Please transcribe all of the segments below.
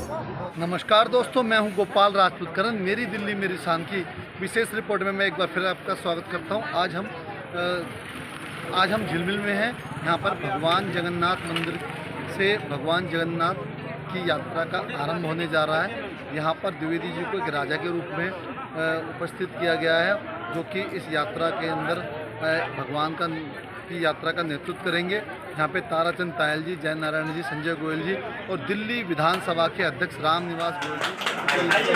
नमस्कार दोस्तों, मैं हूं गोपाल राजपूत करण। मेरी दिल्ली मेरी शान की विशेष रिपोर्ट में मैं एक बार फिर आपका स्वागत करता हूं। आज हम झिलमिल में हैं। यहां पर भगवान जगन्नाथ मंदिर से भगवान जगन्नाथ की यात्रा का आरंभ होने जा रहा है। यहां पर द्विवेदी जी को एक राजा के रूप में उपस्थित किया गया है, जो कि इस यात्रा के अंदर भगवान की यात्रा का नेतृत्व करेंगे। यहाँ पे ताराचंद तायल जी, जय नारायण जी, संजय गोयल जी और दिल्ली विधानसभा के अध्यक्ष राम निवास गोयल जी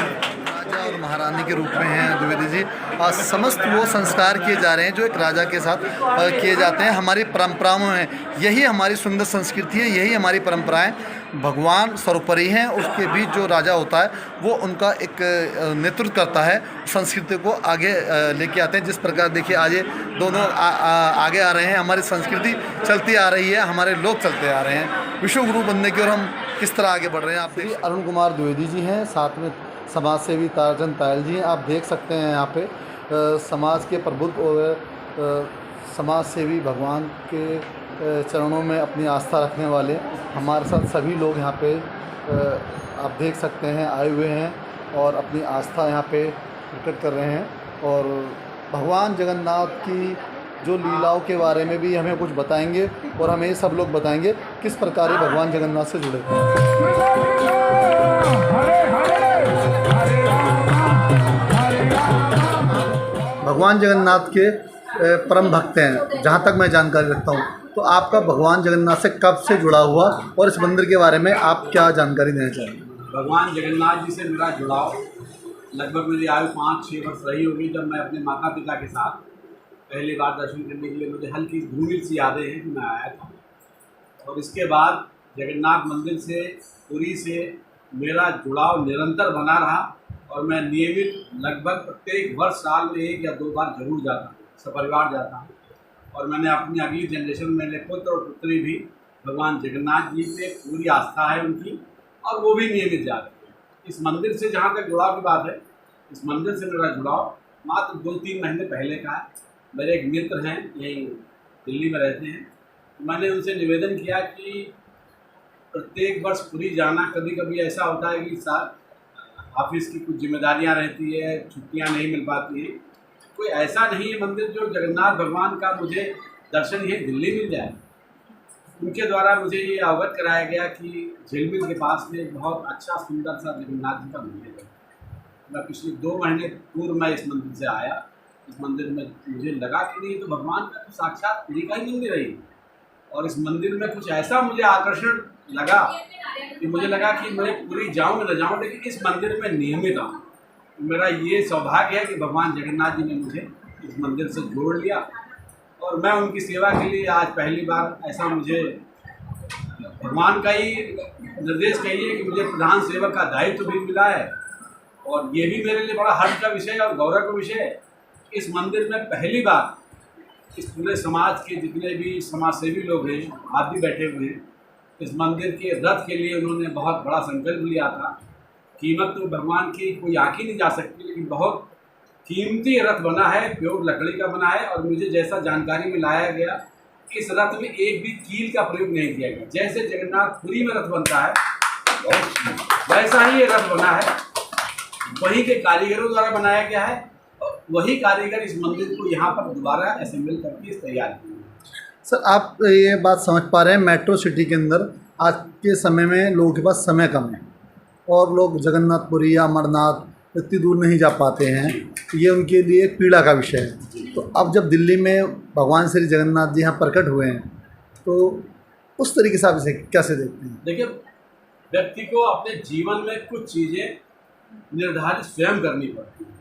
राजा और महारानी के रूप में हैं द्विवेदी जी। और समस्त वो संस्कार किए जा रहे हैं जो एक राजा के साथ किए जाते हैं। हमारी परंपराओं में यही हमारी सुंदर संस्कृति है, यही हमारी परंपराएं। भगवान सर्वोपरि हैं, उसके बीच जो राजा होता है वो उनका एक नेतृत्व करता है, संस्कृति को आगे लेके आते हैं। जिस प्रकार देखिए आज ये दोनों आगे आ रहे हैं, हमारी संस्कृति चलती आ रही है, हमारे लोग चलते आ रहे हैं विश्व गुरु बनने की ओर। हम किस तरह आगे बढ़ रहे हैं आप देखिए। अरुण कुमार द्विवेदी जी हैं, साथ में समाज सेवी ताराचंद तायल जी हैं। आप देख सकते हैं यहाँ पे समाज के प्रबुद्ध और समाज सेवी, भगवान के चरणों में अपनी आस्था रखने वाले हमारे साथ सभी लोग यहाँ पे आप देख सकते हैं आए हुए हैं और अपनी आस्था यहाँ पे प्रकट कर रहे हैं। और भगवान जगन्नाथ की जो लीलाओं के बारे में भी हमें कुछ बताएंगे और हमें ये सब लोग बताएंगे किस प्रकार ये भगवान जगन्नाथ से जुड़े हैं। भगवान जगन्नाथ के परम भक्त हैं, जहाँ तक मैं जानकारी रखता हूँ। तो आपका भगवान जगन्नाथ से कब से जुड़ा हुआ और इस मंदिर के बारे में आप क्या जानकारी देना चाहेंगे? भगवान जगन्नाथ जी से मेरा जुड़ाव लगभग मेरी आयु 5-6 वर्ष रही होगी, जब मैं अपने माता पिता के साथ पहली बार दर्शन करने के लिए, मुझे हल्की धूमिल सी यादें हैं कि मैं आया था। और इसके बाद जगन्नाथ मंदिर से, पुरी से मेरा जुड़ाव निरंतर बना रहा और मैं नियमित लगभग प्रत्येक वर्ष साल में 1 या 2 बार जरूर जाता हूँ, सपरिवार जाता हूँ। और मैंने अपनी अगली जनरेशन में, मेरे पुत्र और पुत्री भी भगवान जगन्नाथ जी पे पूरी आस्था है उनकी, और वो भी नियमित जाते हैं। इस मंदिर से जहाँ तक जुड़ाव की बात है, इस मंदिर से मेरा जुड़ाव मात्र 2-3 महीने पहले का है। मेरे एक मित्र हैं, यहीं दिल्ली में रहते हैं। मैंने उनसे निवेदन किया कि प्रत्येक वर्ष पुरी जाना, कभी कभी ऐसा होता है कि ऑफिस की कुछ जिम्मेदारियां रहती है, छुट्टियां नहीं मिल पाती हैं, कोई ऐसा नहीं है मंदिर जो जगन्नाथ भगवान का मुझे दर्शन ये दिल्ली मिल जाए। उनके द्वारा मुझे ये अवगत कराया गया कि झिलमिल के पास में एक बहुत अच्छा सुंदर सा जगन्नाथ जी का मंदिर है। मैं पिछले 2 महीने पूर्व मैं इस मंदिर से आया। इस मंदिर में मुझे लगा कि नहीं, तो भगवान का तो साक्षात पुरी का ही मंदिर है। और इस मंदिर में कुछ ऐसा मुझे आकर्षण लगा कि मुझे लगा कि मैं पुरी जाऊँ न जाऊँ, लेकिन इस मंदिर में नियमित आऊँ। मेरा ये सौभाग्य है कि भगवान जगन्नाथ जी ने मुझे इस मंदिर से जोड़ लिया और मैं उनकी सेवा के लिए आज पहली बार, ऐसा मुझे भगवान का ही निर्देश कहिए कि मुझे प्रधान सेवक का दायित्व भी मिला है। और ये भी मेरे लिए बड़ा हर्ष का विषय और गौरव का विषय है। इस मंदिर में पहली बार इस पूरे समाज के जितने भी समाजसेवी लोग हैं, आप भी बैठे हुए हैं, इस मंदिर के रथ के लिए उन्होंने बहुत बड़ा संकल्प लिया था। कीमत तो भगवान की कोई आँख ही नहीं जा सकती, लेकिन बहुत कीमती रथ बना है, प्योर लकड़ी का बना है। और मुझे जैसा जानकारी में लाया गया, इस रथ में एक भी कील का प्रयोग नहीं किया गया। जैसे जगन्नाथपुरी में रथ बनता है वैसा ही ये रथ बना है, वहीं के कारीगरों द्वारा बनाया गया है। और वही कारीगर इस मंदिर को यहाँ पर दोबारा असेंबल करके इस तैयार किया। सर, आप ये बात समझ पा रहे हैं, मेट्रो सिटी के अंदर आज के समय में लोगों के पास समय कम है और लोग जगन्नाथपुरी या अमरनाथ इतनी दूर नहीं जा पाते हैं। ये उनके लिए एक पीड़ा का विषय है। तो अब जब दिल्ली में भगवान श्री जगन्नाथ जी यहाँ प्रकट हुए हैं, तो उस तरीके से आप इसे कैसे देखते हैं? देखिए, व्यक्ति को अपने जीवन में कुछ चीज़ें निर्धारित स्वयं करनी पड़ती हैं।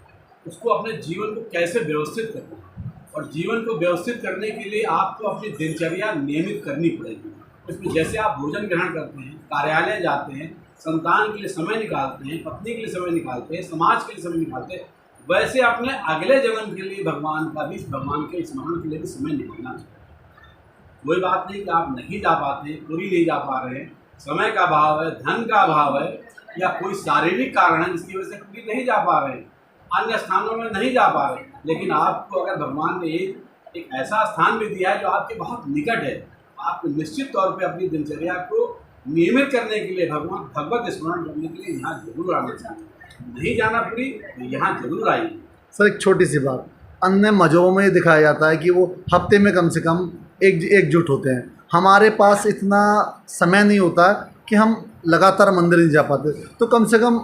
उसको अपने जीवन को कैसे व्यवस्थित करना है, और जीवन को व्यवस्थित करने के लिए आपको अपनी दिनचर्या नियमित करनी पड़ेगी। उसमें जैसे आप भोजन ग्रहण करते हैं, कार्यालय जाते हैं, संतान के लिए समय निकालते हैं, पत्नी के लिए समय निकालते हैं, समाज के लिए समय निकालते हैं, वैसे अपने अगले जन्म के लिए भगवान के स्मरण के लिए भी समय निकालना चाहिए। कोई बात नहीं कि आप नहीं जा पाते, पूरी नहीं जा पा रहे हैं, समय का अभाव है, धन का अभाव है, या कोई शारीरिक कारण है जिसकी वजह से पूरी नहीं जा पा रहे हैं, अन्य स्थानों में नहीं जा पा रहे, लेकिन आपको अगर भगवान ने एक ऐसा स्थान भी दिया है जो आपके बहुत निकट है, आप निश्चित तौर पे अपनी दिनचर्या को नियमित करने के लिए, भगवान भगवत स्मरण करने के लिए यहाँ जरूर आना चाहिए। नहीं जाना पूरी तो यहाँ जरूर आइए। सर एक छोटी सी बात, अन्य मजहबों में ये दिखाया जाता है कि वो हफ्ते में कम से कम एकजुट होते हैं। हमारे पास इतना समय नहीं होता कि हम लगातार मंदिर नहीं जा पाते, तो कम से कम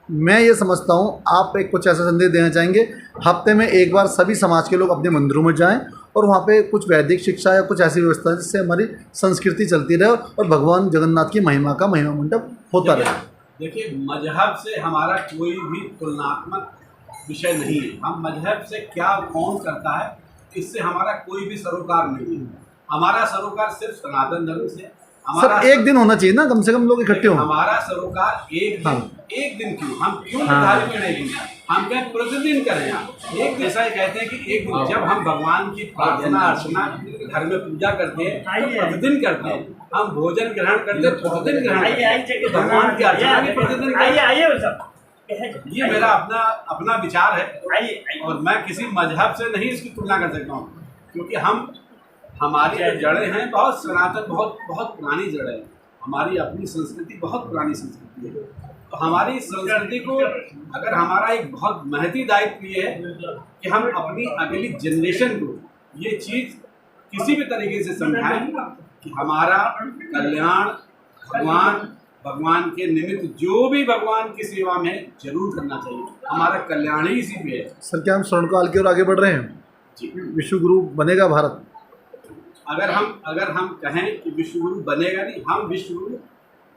मैं ये समझता हूँ आप एक कुछ ऐसा संदेश देना चाहेंगे, हफ्ते में एक बार सभी समाज के लोग अपने मंदिरों में जाएं और वहाँ पे कुछ वैदिक शिक्षा या कुछ ऐसी व्यवस्था है जिससे हमारी संस्कृति चलती रहे और भगवान जगन्नाथ की महिमा का महिमा मंडप होता रहे। देखिए, मजहब से हमारा कोई भी तुलनात्मक विषय नहीं है। हम मजहब से क्या कौन करता है इससे हमारा कोई भी सरोकार नहीं है। हमारा सरोकार सिर्फ सनातन धर्म से। सर एक दिन होना चाहिए ना, कम से कम लोग इकट्ठे हों। हमारा सरोकार एक दिन, हाँ। एक दिन क्यों, हम क्यों निर्धारित करेंगे? हम क्या प्रतिदिन करें? एक दिन ऐसा ही कहते हैं कि एक दिन जब हम भगवान की प्रार्थना अर्चना घर में पूजा करते हैं तो प्रतिदिन करते हैं। हम भोजन ग्रहण करते हैं प्रतिदिन ग्रहण करते हैं, तो भगवान की अर्चना भी प्रतिदिन करते हैं। ये मेरा अपना विचार है और मैं किसी मजहब से नहीं इसकी तुलना कर सकता हूँ, क्योंकि हमारी जो जड़ें हैं बहुत सनातन, बहुत पुरानी जड़ें हैं। हमारी अपनी संस्कृति बहुत पुरानी संस्कृति है। तो हमारी संस्कृति को अगर हमारा एक बहुत महती दायित्व ये है कि हम अपनी अगली जनरेशन को ये चीज़ किसी भी तरीके से समझाएं कि हमारा कल्याण भगवान के निमित्त जो भी भगवान की सेवा में जरूर करना चाहिए। हमारा कल्याण ही इसी पे है। सर क्या हम स्वर्णकाल की ओर आगे बढ़ रहे हैं? जी, विश्व गुरु बनेगा भारत? अगर हम कहें कि विश्व गुरु बनेगा नहीं, हम विश्व गुरु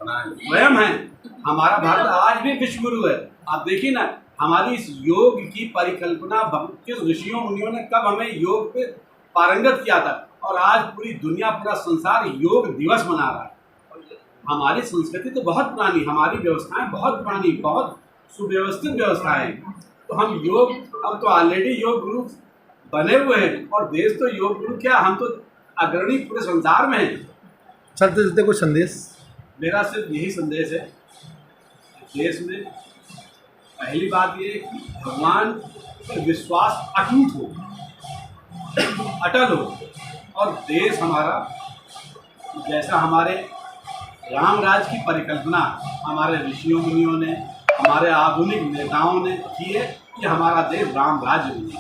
स्वयं हैं। हमारा भारत आज भी विश्व गुरु है। आप देखिए ना, हमारी इस योग की परिकल्पना किस ऋषियों मुनियों ने कब हमें योग पे पारंगत किया था, और आज पूरी दुनिया, पूरा संसार योग दिवस मना रहा है। हमारी संस्कृति तो बहुत पुरानी, हमारी व्यवस्थाएं बहुत पुरानी, बहुत सुव्यवस्थित व्यवस्थाएं। तो हम योग, अब तो ऑलरेडी योग गुरु बने हुए हैं, और देश तो योग गुरु क्या, हम तो अग्रणी पूरे संसार में हैं। चलते चलते कोई संदेश? मेरा सिर्फ यही संदेश है, देश में पहली बात ये कि भगवान पर विश्वास अटूट हो, अटल हो, और देश हमारा जैसा हमारे रामराज की परिकल्पना हमारे ऋषियों मुनियों ने, हमारे आधुनिक नेताओं ने की है कि हमारा देश राम राज्य बने।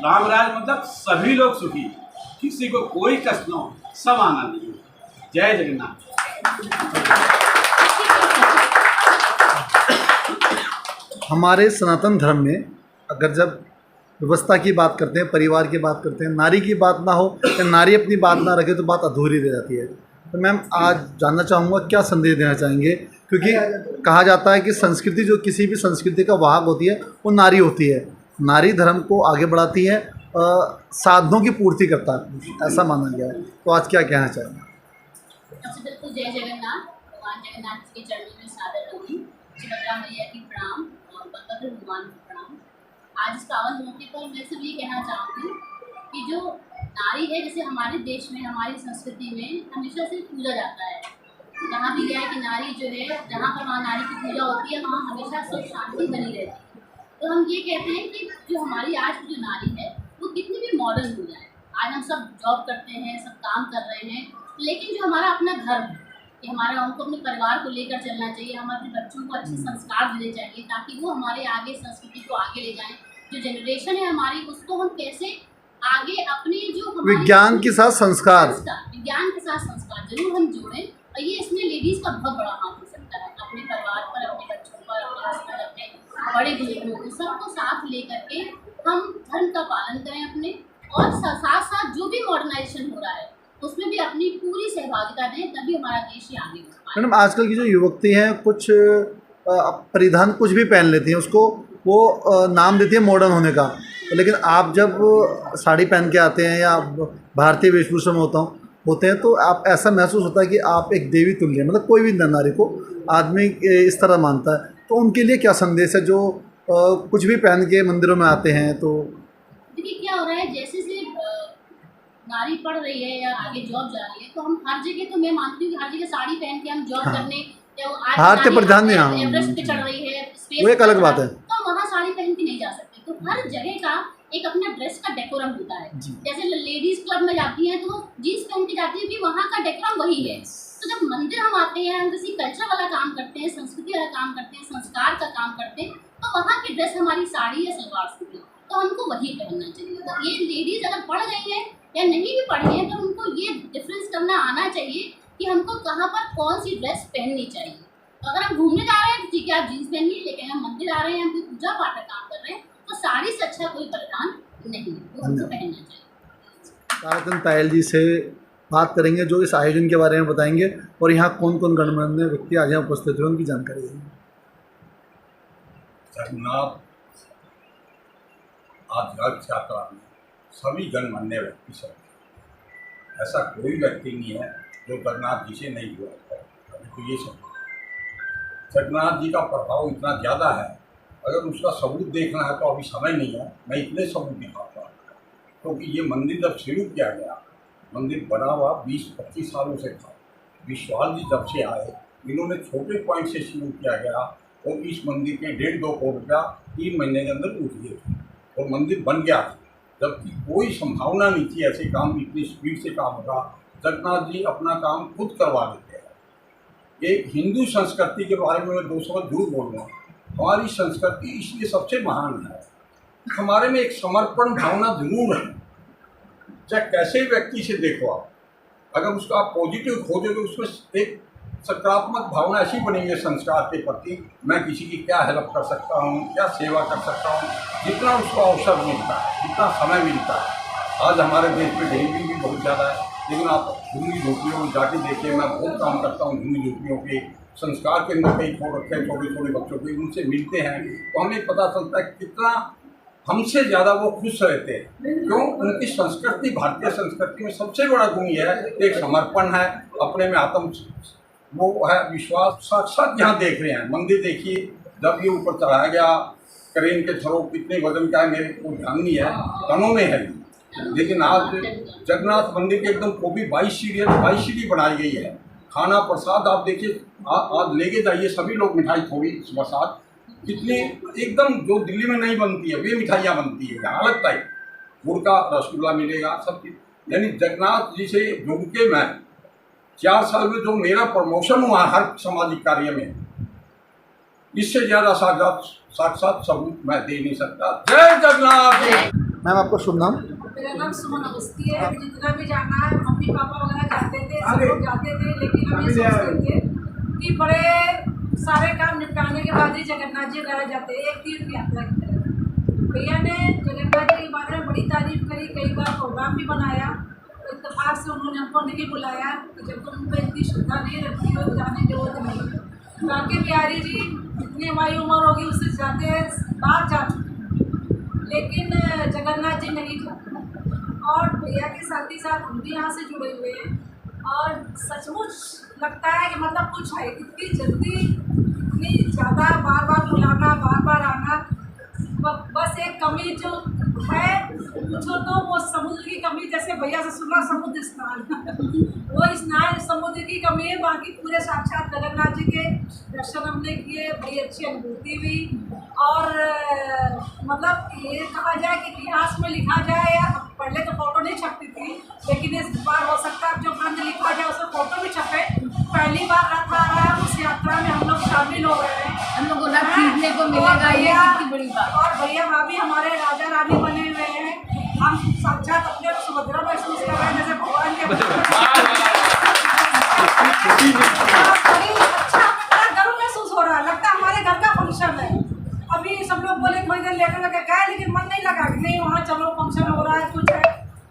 राम राज्य मतलब सभी लोग सुखी, किसी को कोई कष्ट न हो, सब आनंद हो। जय जगन्नाथ। हमारे सनातन धर्म में अगर जब व्यवस्था की बात करते हैं, परिवार की बात करते हैं, नारी की बात ना हो या नारी अपनी बात ना रखे तो बात अधूरी रह जाती है। तो मैम आज जानना चाहूँगा क्या संदेश देना चाहेंगे, क्योंकि कहा जाता है कि संस्कृति, जो किसी भी संस्कृति का वाहक होती है वो नारी होती है। नारी धर्म को आगे बढ़ाती है, साधनों की पूर्ति करता है, ऐसा माना गया है। तो आज क्या कहना चाहेंगे? सबसे पहले तो जय जगन्नाथ। भगवान जगन्नाथ के चरणों में सादर रहूँ, सुभद्रा मैया की प्रणाम और बलभद्र हनुमान की प्रणाम। आज इस पावन मौके पर मैं सिर्फ ये कहना चाहूँगी कि जो नारी है, जैसे हमारे देश में, हमारी संस्कृति में हमेशा से पूजा जाता है। जहाँ भी गया है कि नारी जो है, जहाँ पर वहाँ नारी की पूजा होती है, वहाँ हमेशा सुख शांति बनी रहती है। तो हम ये कहते हैं कि जो हमारी आज की जो नारी है वो कितनी भी मॉडर्न हो जाए। आज हम सब जॉब करते हैं, सब काम कर रहे हैं, लेकिन जो हमारा अपना धर्म है कि हमारा, हमको अपने परिवार को लेकर चलना चाहिए, हम अपने बच्चों को अच्छे संस्कार देने चाहिए ताकि वो हमारे आगे संस्कृति को आगे ले जाएं। जो जनरेशन है हमारी, उसको हम कैसे आगे अपने जो विज्ञान के साथ संस्कार जरूर हम जोड़ें। और ये इसमें लेडीज़ का बहुत बड़ा हाथ हो सकता है, अपने परिवार पर, अपने बच्चों पर, अपने हस्बैंड, अपने बड़े बुजुर्गों को, सबको साथ लेकर के हम धर्म का पालन करें अपने, और साथ साथ जो भी मॉडर्नाइजेशन हो रहा है उसमें भी अपनी पूरी सहभागिता दें, तभी हमारा देश ही आगे बढ़ पाए। मैडम आजकल की जो युवती हैं, कुछ परिधान कुछ भी पहन लेती हैं, उसको वो नाम देती है मॉडर्न होने का, लेकिन आप जब साड़ी पहन के आते हैं या भारतीय वेशभूषा में होते हैं तो आप ऐसा महसूस होता है कि आप एक देवी तुल्य हैं। मतलब कोई भी नारी को आदमी इस तरह मानता है, तो उनके लिए क्या संदेश है जो कुछ भी पहन के मंदिरों में आते हैं? तो देखिए क्या हो रहा है, जैसे नारी पढ़ रही है या आगे जॉब जा रही है, तो हम हर जगह, तो मैं मानती हूँ कि हर जगह साड़ी पहन के हम जॉब करने, भारतीय परिधान नहीं, हाँ, एवरेस्ट पे चढ़ रही है, वो एक अलग बात है, तो वहाँ साड़ी पहन के नहीं जा सकते। तो हर जगह का एक अपना ड्रेस का डेकोरम होता है। जी। जैसे लेडीज क्लब में जाती हैं तो वो जीन्स पहन के जाती है कि वहाँ का डेकोरम वही है। तो जब मंदिर हम आते हैं, हम किसी कल्चर वाला काम करते हैं, संस्कृति वाला काम करते हैं, संस्कार का काम करते हैं, तो वहाँ की ड्रेस हमारी साड़ी या सलवार सूट है, तो हमको वही पहनना चाहिए। तो ये लेडीज अगर पढ़ गई है या नहीं भी पढ़ी है तो उनको ये डिफरेंस करना आना चाहिए कि हमको कहाँ पर कौन सी ड्रेस पहननी चाहिए। तो अगर हम घूमने जा रहे हैं तो ठीक है आप जीन्स पहनिए, लेकिन हम मंदिर आ रहे हैं, हम कोई पूजा पाठ का काम कर रहे हैं तो साड़ी से अच्छा कोई परिधान नहीं है, वो हमको पहनना चाहिए। ताराचंद पायल जी से बात करेंगे जो इस आयोजन के बारे में बताएंगे और यहाँ कौन कौन गणमान्य व्यक्ति आज यहाँ उपस्थित हुए उनकी जानकारी देंगे। जगन्नाथ आज रथ यात्रा में सभी गणमान्य व्यक्ति सब, ऐसा कोई व्यक्ति नहीं है जो जगन्नाथ जी से नहीं हुआ है। अभी तो ये सब जगन्नाथ जी का प्रभाव इतना ज़्यादा है, अगर उसका सबूत देखना है तो अभी समय नहीं है, मैं इतने सबूत दिखाता हूँ। क्योंकि ये मंदिर जब शुरू किया गया, मंदिर बना हुआ 20-25 सालों से था। विश्वास जी जब से आए, इन्होंने छोटे पॉइंट से शुरू किया गया और इस मंदिर के 1.5-2 करोड़ रुपया 3 महीने के अंदर उठ गए थे और मंदिर बन गया था। जबकि कोई संभावना नहीं थी ऐसे काम इतनी स्पीड से काम होगा। जगन्नाथ जी अपना काम खुद करवा देते हैं। एक हिंदू संस्कृति के बारे में मैं 2 शब्द जरूर बोलूँगा। हमारी संस्कृति इसलिए सबसे महान है, हमारे में एक समर्पण भावना जरूर है। चाहे कैसे व्यक्ति से देखो आप, अगर उसका आप पॉजिटिव खोजोगे उसमें एक सकारात्मक भावना ऐसी बनेगी संस्कार के प्रति, मैं किसी की क्या हेल्प कर सकता हूँ, क्या सेवा कर सकता हूँ, जितना उसको अवसर मिलता है, जितना समय मिलता है। आज हमारे देश में गरीबी भी बहुत ज़्यादा है, लेकिन आप झुग्गी झोंपड़ियों में जाके देखिए, मैं बहुत काम करता हूँ झुग्गी झोंपड़ियों के संस्कार के अंदर कई छोड़ रखे हैं छोटे छोटे बच्चों के, उनसे मिलते हैं तो हमें पता चलता है कितना हमसे ज़्यादा वो खुश रहते हैं। क्यों? उनकी संस्कृति, भारतीय संस्कृति में सबसे बड़ा गुण यह है, एक समर्पण है, अपने में आत्म वो है, विश्वास। साक्षात यहाँ देख रहे हैं, मंदिर देखिए, जब ये ऊपर चढ़ाया गया क्रेन के थ्रो, कितने वजन का है मेरे को ध्यान नहीं है, टनों में है, लेकिन आज जगन्नाथ मंदिर के एकदम कोबी 22 सीढ़ी बनाई गई है। खाना प्रसाद आप देखिए, आज लेके जाइए, सभी लोग मिठाई थोड़ी प्रसाद, कितनी एकदम जो दिल्ली में नहीं बनती है वे मिठाइयाँ बनती है यहाँ लगता है। गुड़ का रसगुल्ला मिलेगा, सब चीज़। यानी जगन्नाथ जी से जुड़ के मैं 4 साल में जो मेरा प्रमोशन हुआ हर सामाजिक कार्य में, इससे ज़्यादा साक्षात सबूत मैं दे नहीं सकता। जय जगन्नाथ। मैम आपका शुभ नाम? मेरा नाम सुमन अवस्थी है। जितना भी जाना है, मम्मी पापा वगैरह जाते थे, सब लोग जाते थे, लेकिन हम ये सोचते थे कि बड़े सारे काम निपटाने के बाद ही जगन्नाथ जी वगैरह जाते हैं, एक तीर्थ यात्रा की तरह। भैया ने जगन्नाथ जी के बारे में बड़ी तारीफ करी, कई बार प्रोग्राम भी बनाया, तो इत्तेफाक से उन्होंने हमको नहीं बुलाया। तो जब तक उनको इतनी श्रद्धा नहीं रखती हो, जाने की जरूरत नहीं। बाकी बिहारी जी जितनी हमारी उम्र होगी उससे ज़्यादा बाहर जा चुके, लेकिन जगन्नाथ जी नहीं जाते। और भैया के साथ ही साथ हम भी यहाँ से जुड़े हुए हैं और सचमुच लगता है कि मतलब कुछ है, इतनी जल्दी, इतनी ज़्यादा बार बार बुलाना, बार बार आना। बस एक कमी जो है पूछो तो वो समुद्र की कमी, जैसे भैया से सुना समुद्र स्नान वो स्नान समुद्र की कमी है। बाकी पूरे साक्षात जगन्नाथ जी के दर्शन हमने किए, बड़ी अच्छी अनुभूति हुई। और मतलब ये कहा जाए कि इतिहास में लिखा जाए, या पहले तो फोटो नहीं छपती थी, लेकिन इस बार हो सकता है जो ग्रंथ लिखा जाए उसमें फोटो भी छपे। पहली बार रथ आ रहा है, उस यात्रा में हम लोग शामिल हो रहे हैं, हम लोगों को सीखने को मिलेगा, ये कितनी बड़ी बात। और भैया भाभी हमारे राजा रानी बने हुए हैं, हम साक्षात अपने सुभद्रा महसूस कर रहे हैं जैसे भगवान के। अच्छा बड़ा गर्व महसूस हो रहा है, लगता है हमारे घर का फंक्शन है। अभी सब लोग बोले थोड़ी देर लेकर लगे गए, लेकिन मन नहीं लगा कि नहीं वहाँ चलो फंक्शन हो रहा है, कुछ है,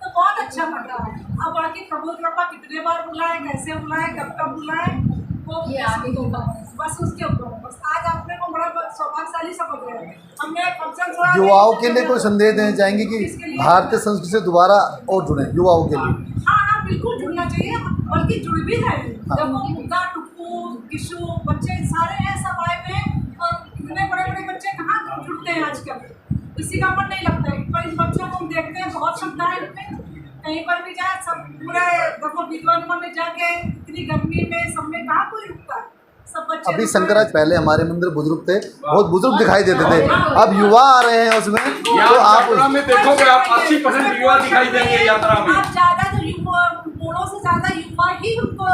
तो बहुत अच्छा लग रहा है। अब बाकी प्रभु कृपा कितने बार बुलाए, कैसे बुलाए, कब कब बुलाए, वो ये आगे होगा। बस उसके ऊपर बस आज आपने को बड़ा सौभाग्यशाली समझ रहे हैं। हमने फंक्शन थोड़ा युवाओं के लिए कोई संदेश देना चाहेंगे कि भारतीय संस्कृति से दोबारा और जुड़े युवाओं के लिए? हाँ बिल्कुल जुड़ना चाहिए, बल्कि जुड़ भी रहे हैं। जब मुद्दा, टुप्पू, किशु बच्चे सारे हैं, सब आए हुए हैं, और इतने बड़े बड़े बच्चे कहाँ जुड़ते हैं आजकल, किसी का मन नहीं लगता है। पर इन बच्चों को हम देखते हैं, बहुत श्रद्धा है इनमें, कहीं पर भी जाए सब पूरे देखो विद्वान में जाके इतनी गर्मी में सब में कहाँ कोई रुकता है, सब बच्चे अभी शंकराज पहले हमारे मंदिर बुजुर्ग थे, बहुत बुजुर्ग दिखाई देते थे, अब युवा आ रहे हैं उसमें, तो आप यात्रा में देखोगे आप 80% युवा दिखाई देंगे यात्रा में। आप ज़्यादा तो युवा, बूढ़ों से ज़्यादा युवा ही उनको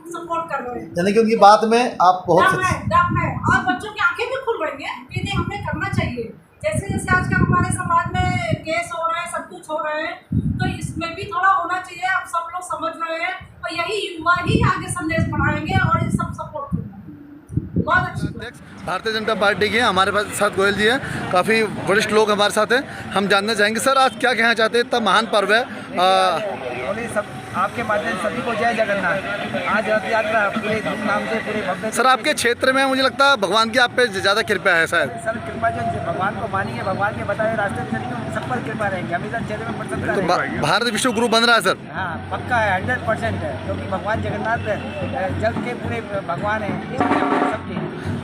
सपोर्ट कर रहे हैं। यानी कि उनकी बात में आप बहुत दम है और बच्चों की आंखें भी खुल रही हैं कि नहीं हमें करना चाहिए। जैसे जैसे आजकल हमारे समाज में केस हो रहे हैं, सब कुछ हो रहे हैं, तो इसमें भी थोड़ा होना चाहिए। अब सब लोग समझ रहे हैं और यही युवा ही आगे संदेश बढ़ाएंगे और ये सब सपोर्ट करेंगे। बहुत अच्छी भारतीय जनता पार्टी के हैं, हमारे पास साथ गोयल जी हैं, काफ़ी वरिष्ठ लोग हमारे साथ हैं। हम जानना चाहेंगे सर आज क्या कहना चाहते हैं, इतना महान पर्व है। बोले सब आपके माध्यम से सभी को जय जगन्नाथ। आज रथ यात्रा पूरे धूमधाम से पूरे भव्य। सर आपके क्षेत्र में मुझे लगता है भगवान की आप पे ज़्यादा कृपा है शायद। सर कृपा जो भगवान को मानिए, भगवान के बताए रास्ते में चलिए, सब पर कृपा रहेंगे, हमेशा चेहरे में प्रसन्नता तो रहेगी। भारत विश्व गुरु बन रहा है सर। हाँ पक्का है, 100% है, क्योंकि भगवान जगन्नाथ जग के पूरे भगवान हैं सबके।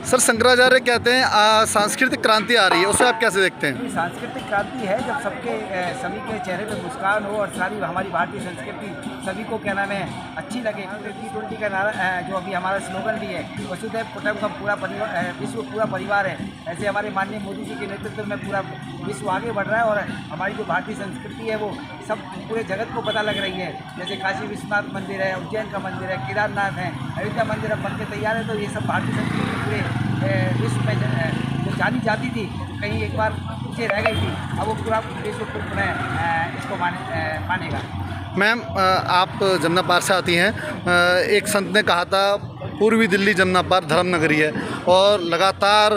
सर शंकराचार्य कहते हैं सांस्कृतिक क्रांति आ रही है, उसे आप कैसे देखते हैं? सांस्कृतिक क्रांति है जब सबके सभी के चेहरे पे मुस्कान हो और सारी हमारी भारतीय संस्कृति सभी को क्या नाम है अच्छी लगे। T20 का नारा जो अभी हमारा स्लोगन भी है, वसुधैव कुटुंबकम, पूरा परिवार, विश्व पूरा परिवार है। ऐसे हमारे माननीय मोदी जी के नेतृत्व में पूरा विश्व आगे बढ़ रहा है और हमारी जो भारतीय संस्कृति है वो सब पूरे जगत को पता लग रही है। जैसे काशी विश्वनाथ मंदिर है, उज्जैन का मंदिर है, केदारनाथ है, अयोध्या मंदिर अब बनके तैयार है। तो ये सब भारतीय संस्कृति पूरे विश्व में जो जानी जाती थी, कहीं एक बार पीछे रह गई थी, अब वो पूरा विश्व इसको मानेगा। मैम आप जमुना पार से आती हैं, एक संत ने कहा था पूर्वी दिल्ली जमुना पार धर्म नगरी है, और लगातार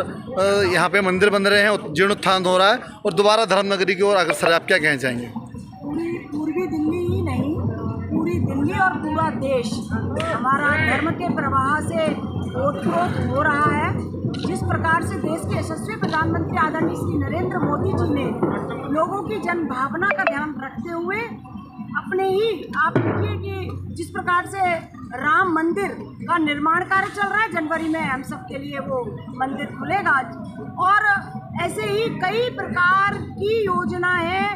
यहाँ पे मंदिर बन रहे हैं, जीर्णोत्थान हो रहा है और दोबारा धर्म नगरी की ओर अग्रसर है। आप क्या कहना चाहेंगे? पूर्वी दिल्ली ही नहीं, पूरी दिल्ली और पूरा देश हमारा धर्म के प्रवाह से ओतप्रोत हो रहा है। जिस प्रकार से देश के यशस्वी प्रधानमंत्री आदरणीय श्री नरेंद्र मोदी जी ने लोगों की जन भावना का ध्यान रखते हुए अपने ही आप देखिए कि जिस प्रकार से राम मंदिर का निर्माण कार्य चल रहा है, जनवरी में हम सब के लिए वो मंदिर खुलेगा। और ऐसे ही कई प्रकार की योजना है,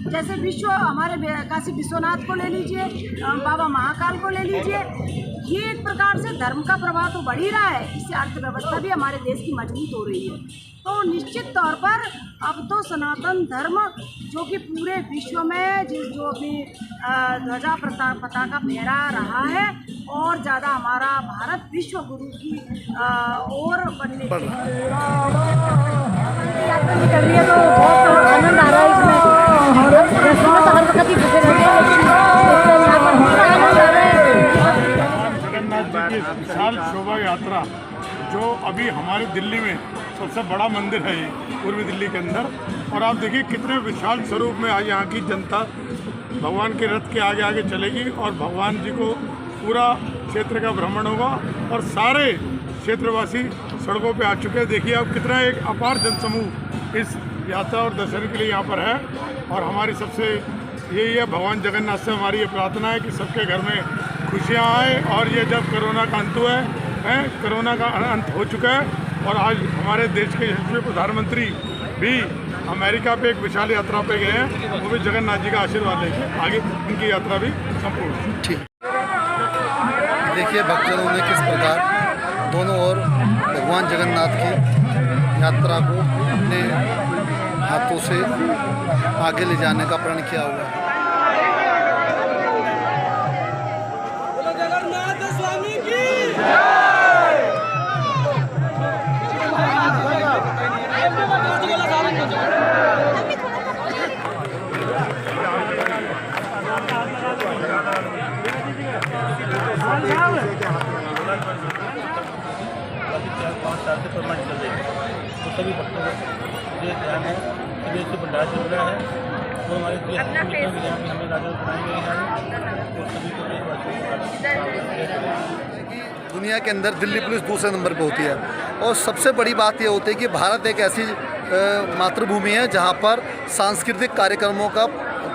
जैसे विश्व हमारे काशी विश्वनाथ को ले लीजिए, बाबा महाकाल को ले लीजिए। ये एक प्रकार से धर्म का प्रभाव तो बढ़ ही रहा है, इससे अर्थव्यवस्था भी हमारे देश की मजबूत हो रही है। तो निश्चित तौर पर अब तो सनातन धर्म जो कि पूरे विश्व में जो अपनी ध्वजा पताका फहरा रहा है और ज़्यादा हमारा भारत विश्व गुरु की ओर बनने की यात्रा निकल रही है। तो बहुत आनंद आ रहा है इसमें, हर वक्त ही घुसे रहते हैं, लेकिन यहाँ पर बहुत आनंद आ रहा है। जगन्नाथ जी की विशाल शोभा यात्रा जो अभी हमारे दिल्ली में सबसे बड़ा मंदिर है, ये पूर्वी दिल्ली के अंदर, और आप देखिए कितने विशाल स्वरूप में आज यहाँ की जनता भगवान के रथ के आगे आगे चलेगी और भगवान जी को पूरा क्षेत्र का भ्रमण होगा और सारे क्षेत्रवासी सड़कों पे आ चुके हैं। देखिए अब कितना एक अपार जनसमूह इस यात्रा और दर्शन के लिए यहाँ पर है, और हमारी सबसे यही है भगवान जगन्नाथ से हमारी ये प्रार्थना है कि सबके घर में खुशियाँ आए। और ये जब कोरोना का अंत हुआ है, कोरोना का अंत हो चुका है और आज हमारे देश के यशस्वी प्रधानमंत्री भी अमेरिका पे एक विशाल यात्रा पे गए हैं, वो भी जगन्नाथ जी का आशीर्वाद लेके आगे उनकी यात्रा भी संपूर्ण। ठीक, देखिए भक्तजनों ने किस प्रकार दोनों ओर भगवान जगन्नाथ की यात्रा को अपने हाथों से आगे ले जाने का प्रण किया हुआ है। तो सभी भक्तों को ये ध्यान है कि इससे भंडारा चल रहा है और हमारे हमें राजा बनाए गए हैं और सभी को दुनिया के अंदर दिल्ली पुलिस दूसरे नंबर पे होती है, और सबसे बड़ी बात ये होती है कि भारत एक ऐसी मातृभूमि है जहाँ पर सांस्कृतिक कार्यक्रमों का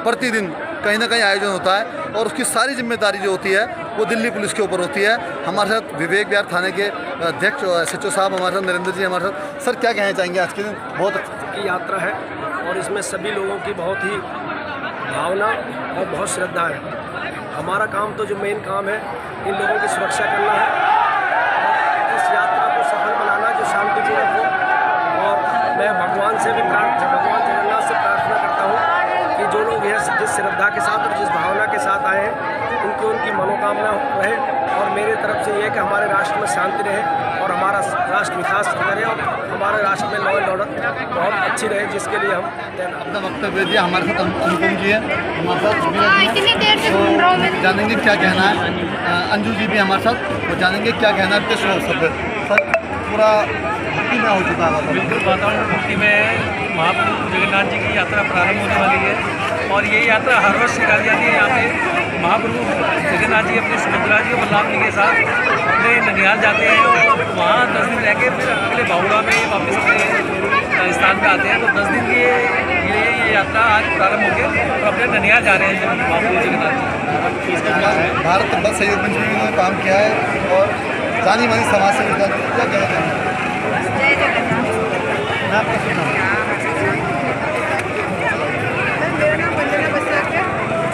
प्रतिदिन कहीं ना कहीं आयोजन होता है, और उसकी सारी जिम्मेदारी जो होती है वो दिल्ली पुलिस के ऊपर होती है। हमारे साथ विवेक विहार थाने के अध्यक्ष SHO साहब हमारे साथ, नरेंद्र जी हमारे साथ। सर क्या कहना चाहेंगे, आज के दिन बहुत अच्छी यात्रा है और इसमें सभी लोगों की बहुत ही भावना और बहुत श्रद्धा है। हमारा काम तो जो मेन काम है इन लोगों की सुरक्षा करना है, शुभकामना रहे और मेरी तरफ से ये है कि हमारे राष्ट्र में शांति रहे और हमारा राष्ट्र विकास करे और हमारे राष्ट्र में लॉ एंड ऑर्डर बहुत अच्छी रहे, जिसके लिए हम अपना वक्तव्य दिया। हमारे साथ अनुपम जी है, हमारे साथ नीरज जी हैं, तो जानेंगे क्या कहना है। अंजू जी भी हमारे साथ, वो जानेंगे क्या कहना है विश्व उत्सव पे। सर पूरा भक्ति में हो चुका है, बिल्कुल वातावरण भक्ति में है। महाप्रभु जगन्नाथ जी की यात्रा प्रारंभ होने वाली है और ये यात्रा हर वर्ष निकाली जाती है। यहाँ पे महाप्रभु जगन्नाथ जी अपने सुभद्रा जी और बलराम जी के साथ अपने ननिहाल जाते हैं और वहाँ 10 दिन रह के फिर अगले बाहुड़ा में वापस अपने स्थान पे आते हैं। तो 10 दिन की ये यात्रा आज प्रारंभ हो गई और अपने ननिहाल जा रहे हैं महाप्रभु जगन्नाथ जी। भारत बस सहयोग मंच में इन्होंने काम किया है और जानी मानी समाज से क्या कहना चाहेंगे? जय जगन्नाथ। मैं आपका सुना मेरा नाम वंदना बस्याकर।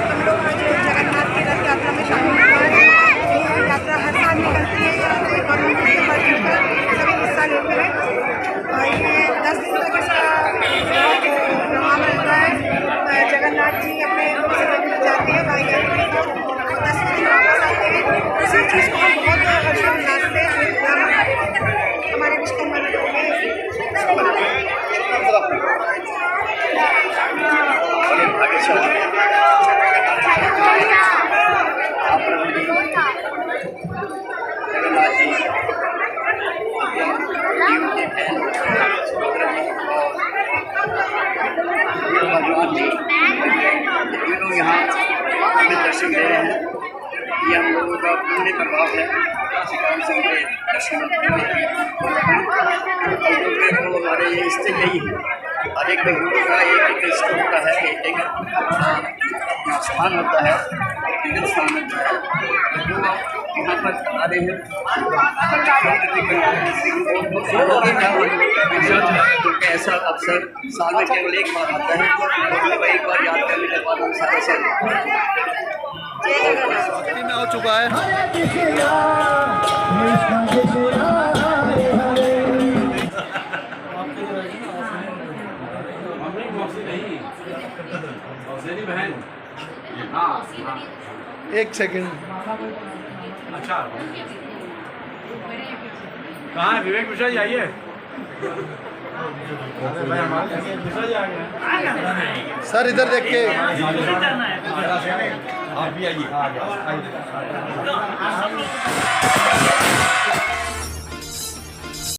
हम लोग आज जगन्नाथ की रथ यात्रा में शामिल हुए हैं। ये यात्रा हर साल निकलती है, गवर्नमेंट के बढ़कर सभी हिस्सा लेते हैं और ये 10 दिन तक इसका बहुत प्रोग्राम रहता है। जगन्नाथ जी अपने जाते हैं भाई यात्रा और 10 दिन वापस आते हैं। इसी चीज़ को हम बहुत हर्षोल्लास से हमारे विश्वकर्मा लोगों में लोग यहाँ दर्शन गए हैं। ये हम लोगों का पुण्य प्रभाव है। दर्शन तो हमारे ये इससे यही है। हर एक व्यक्ति का एक इष्ट होता है, एक स्थान होता है, एक स्थान होता है। यहाँ पर आ रहे हैं क्योंकि ऐसा अवसर साल में केवल एक बार आता है और एक बार याद करने के बाद हम सारे साल में हो चुका है। एक सेकंड, अच्छा कहाँ है विवेक मिश्रा जी? आइए। सर इधर देख के आप भी आइए।